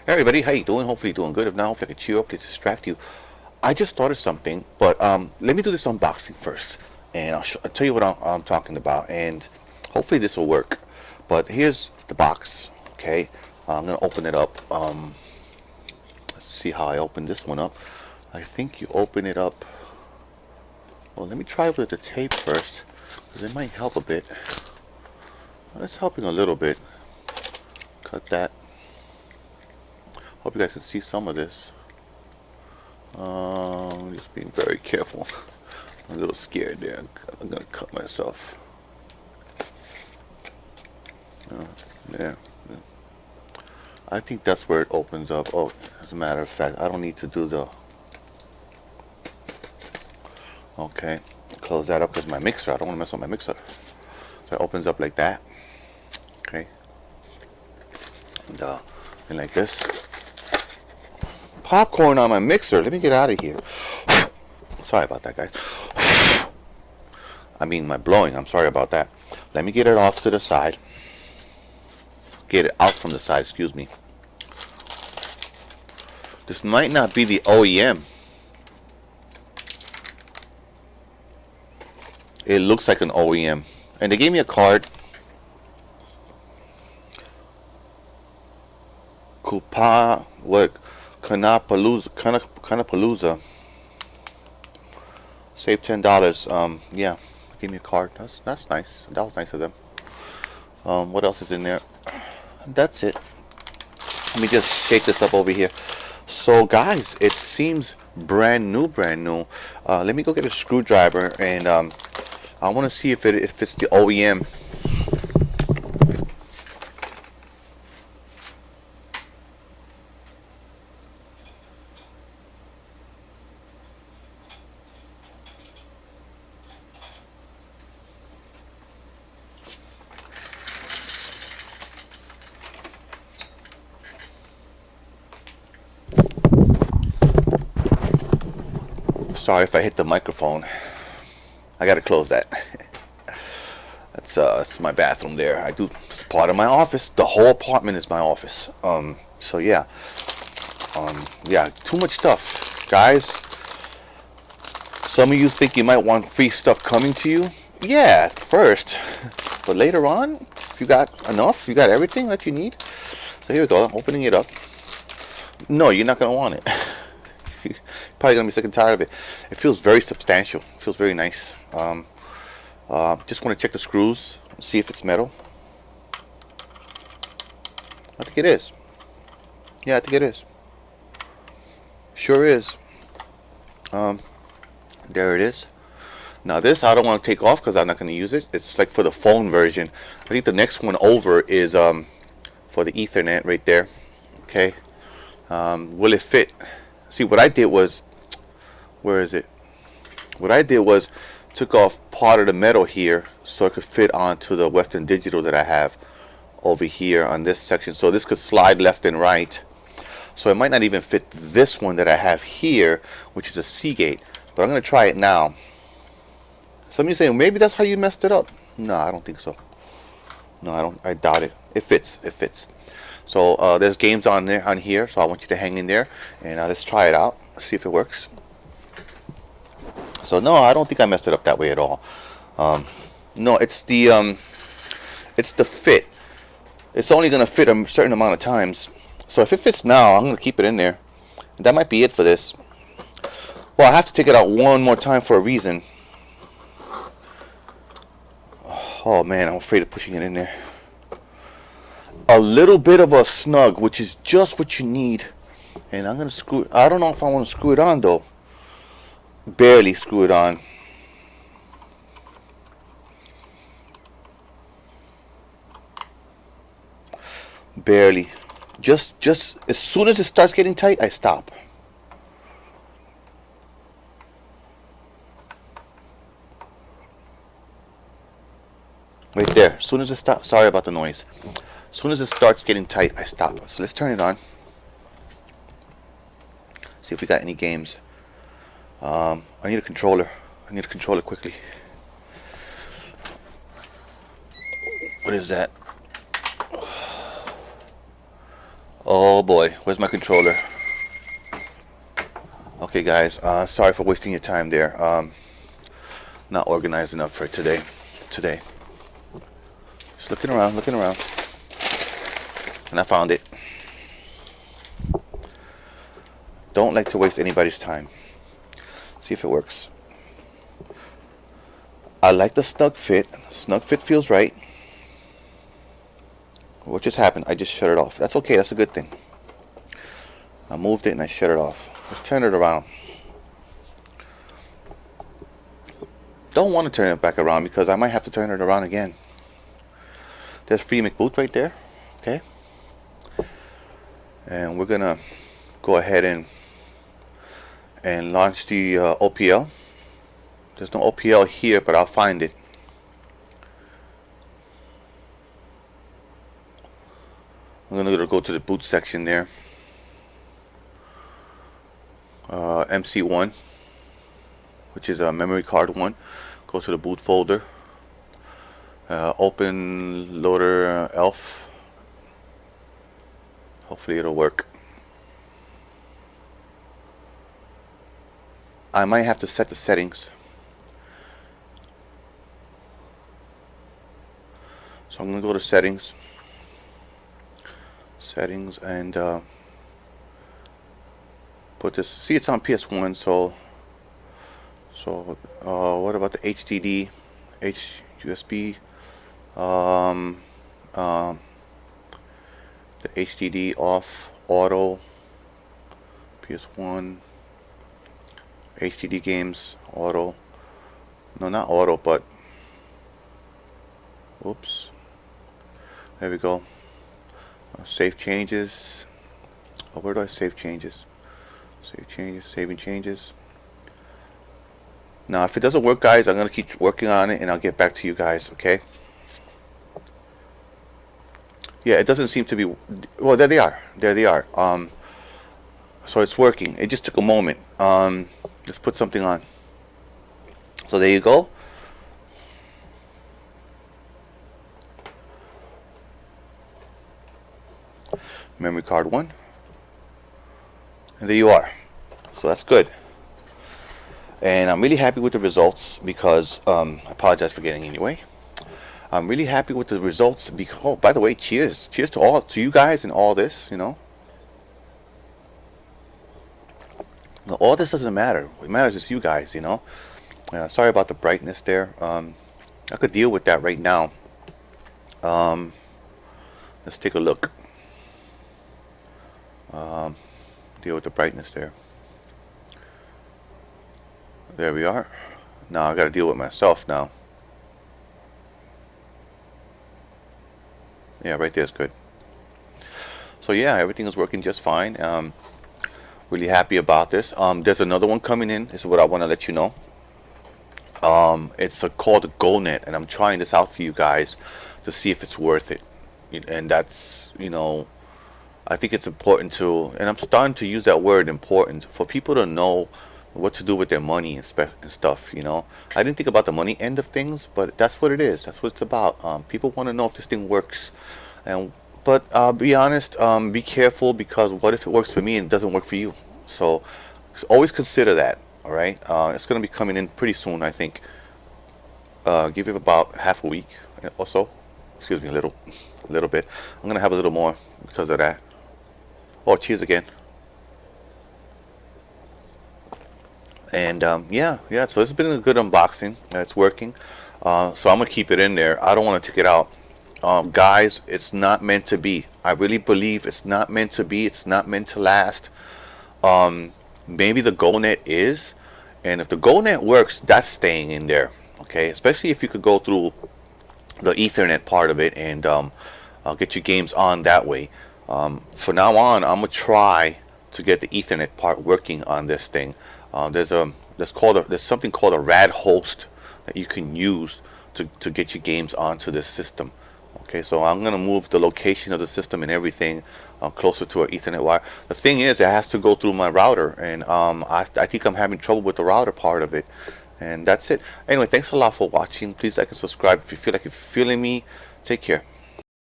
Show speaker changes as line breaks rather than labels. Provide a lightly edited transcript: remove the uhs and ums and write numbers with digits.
Hey everybody, how you doing? Hopefully you're doing good. If not, hopefully I can cheer you up, let's distract you. I just started something, but let me do this unboxing first, and I'll tell you what I'm talking about, and hopefully this will work. But here's the box, okay? I'm gonna open it up. Let's see how I open this one up. I think you open it up. Well, let me try with the tape first, because it might help a bit. Well, it's helping a little bit. Cut that. Hope you guys can see some of this. Just being very careful. I'm a little scared there. I'm gonna cut myself. Yeah. I think that's where it opens up. Oh, as a matter of fact, I don't need to do the. Okay, close that up because my mixer. I don't want to mess up my mixer. So it opens up like that. Okay. And like this. Popcorn on my mixer. Let me get out of here. Sorry about that, guys. I mean, my blowing. I'm sorry about that. Let me get it off to the side. Get it out from the side, excuse me. This might not be the OEM. It looks like an OEM. And they gave me a card. Canapalooza. Save $10. Yeah, give me a card. That's nice. That was nice of them. What else is in there? That's it. Let me just shake this up over here. So guys, it seems brand new. Let me go get a screwdriver, and I want to see if it's the OEM. Sorry if I hit the microphone. I gotta close that. That's my bathroom there. It's part of my office. The whole apartment is my office. So yeah. Yeah, too much stuff, guys. Some of you think you might want free stuff coming to you. Yeah, at first, but later on, if you got enough, you got everything that you need. So here we go. I'm opening it up. No, you're not gonna want it. Probably gonna be sick and tired of it. It feels very substantial. It feels very nice. Just want to check the screws, see if it's metal. I think it is. Yeah, I think it is. Sure is. There it is. Now this I don't want to take off because I'm not going to use it. It's like for the phone version. I think the next one over is for the Ethernet right there. Okay. Will it fit? See, what I did was, where is it? What I did was took off part of the metal here so it could fit onto the Western Digital that I have over here on this section. So this could slide left and right. So it might not even fit this one that I have here, which is a Seagate. But I'm going to try it now. Some of you saying maybe that's how you messed it up. No, I don't think so. No, I don't. I doubt it. It fits. It fits. So there's games on here. So I want you to hang in there and let's try it out. See if it works. So no, I don't think I messed it up that way at all. No, it's the fit. It's only gonna fit a certain amount of times. So if it fits now, I'm gonna keep it in there. That might be it for this. Well, I have to take it out one more time for a reason. Oh man, I'm afraid of pushing it in there. A little bit of a snug, which is just what you need. And I'm gonna screw it. I don't know if I want to screw it on though. Barely screw it on. Barely. Just as soon as it starts getting tight, I stop. Right there. As soon as it stops. Sorry about the noise. As soon as it starts getting tight, I stop. So let's turn it on. See if we got any games. I need a controller. I need a controller quickly. What is that? Oh boy, where's my controller? Okay, guys. Sorry for wasting your time there. Not organized enough for today. Just looking around, and I found it. Don't like to waste anybody's time. See if it works. I like the snug fit. Snug fit feels right. What just happened? I just shut it off. That's okay. That's a good thing. I moved it and I shut it off. Let's turn it around. Don't want to turn it back around because I might have to turn it around again. There's Free McBoot right there. Okay. And we're gonna go ahead and launch the OPL. There's no OPL here, but I'll find it. I'm gonna go to the boot section there. MC1, which is a memory card one. Go to the boot folder. Open loader ELF. Hopefully it'll work. I might have to set the settings. So I'm gonna go to settings. And put this. See, it's on PS1. So what about the HDD, USB? The HDD off, auto, PS1, HDD games, auto. No, not auto, but whoops. There we go. Save changes. Oh, where do I save changes? Save changes, saving changes. Now, if it doesn't work, guys, I'm going to keep working on it and I'll get back to you guys, okay? Yeah, it doesn't seem to be... Well, there they are. There they are. So it's working. It just took a moment. Let's put something on. So there you go. Memory card 1. And there you are. So that's good. And I'm really happy with the results because I apologize for getting anyway. I'm really happy with the results because, oh, by the way, cheers to you guys and all this, you know. All this doesn't matter. What matters is you guys, you know. Sorry about the brightness there. I could deal with that right now. Let's take a look. Deal with the brightness there. There we are. Now I got to deal with myself now. Yeah, right there is good. So yeah, everything is working just fine. Really happy about this. There's another one coming in. This is what I want to let you know. It's called the GoNet, and I'm trying this out for you guys to see if it's worth it. And that's, you know, I think it's important to, and I'm starting to use that word important, for people to know what to do with their money and stuff, you know. I didn't think about the money end of things, but that's what it is. That's what it's about. People want to know if this thing works. But be honest, be careful, because what if it works for me and it doesn't work for you? So always consider that, all right? It's going to be coming in pretty soon, I think. Give it about half a week or so. Excuse me, a little bit. I'm going to have a little more because of that. Oh, cheers again. And yeah, so it's been a good unboxing. It's working. So I'm going to keep it in there. I don't want to take it out. Guys, it's not meant to be. I really believe it's not meant to be. It's not meant to last. Maybe the GoNet is. And if the GoNet works, that's staying in there. Okay, especially if you could go through the Ethernet part of it and get your games on that way. For now on, I'm gonna try to get the Ethernet part working on this thing. There's something called a RAD host that you can use to get your games onto this system. Okay, so I'm gonna move the location of the system and everything closer to an Ethernet wire. The thing is, it has to go through my router, and I think I'm having trouble with the router part of it. And that's it. Anyway, thanks a lot for watching. Please like and subscribe if you feel like you're feeling me. Take care.